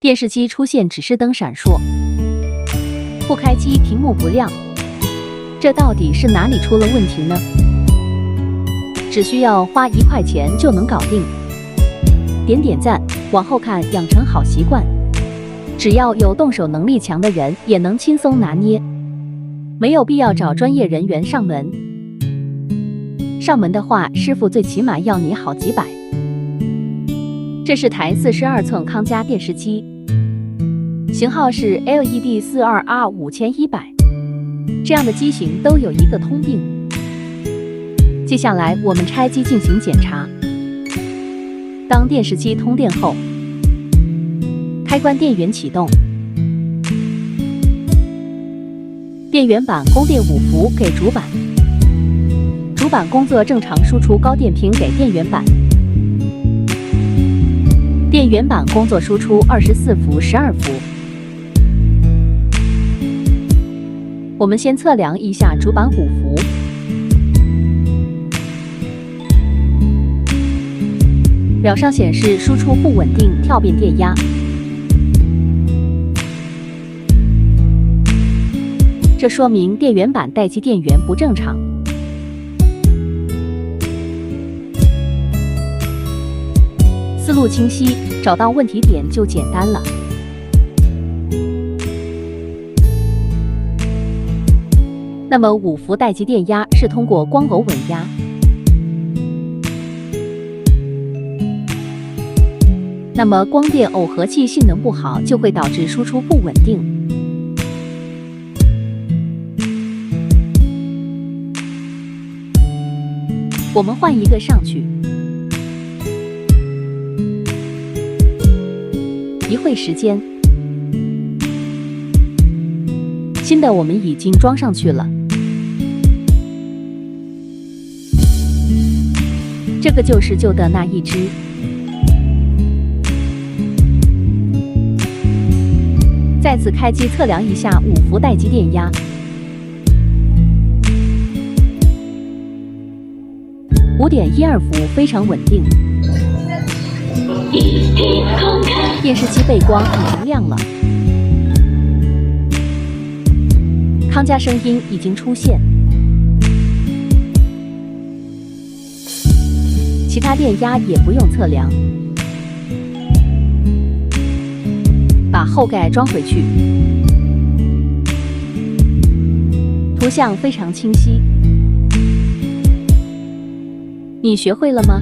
电视机出现指示灯闪烁，不开机屏幕不亮，这到底是哪里出了问题呢？只需要花1块钱就能搞定，点赞，往后看，养成好习惯。只要有动手能力强的人，也能轻松拿捏，没有必要找专业人员上门。上门的话，师傅最起码要你好几百。这是台42寸康佳电视机，型号是 LED 42R5100，这样的机型都有一个通病。接下来我们拆机进行检查。当电视机通电后，开关电源启动，电源板供电5伏给主板，主板工作正常输出高电平给电源板，电源板工作输出24伏、12伏。我们先测量一下主板5伏，表上显示输出不稳定，跳变电压。这说明电源板待机电源不正常。思路清晰，找到问题点就简单了。那么5伏待机电压是通过光耦稳压。那么光电耦合器性能不好，就会导致输出不稳定。我们换一个上去。一会时间，新的我们已经装上去了。这个就是旧的那一只。再次开机测量一下5伏待机电压。5.12伏非常稳定。电视机背光已经亮了，康佳声音已经出现，其他电压也不用测量。把后盖装回去，图像非常清晰。你学会了吗？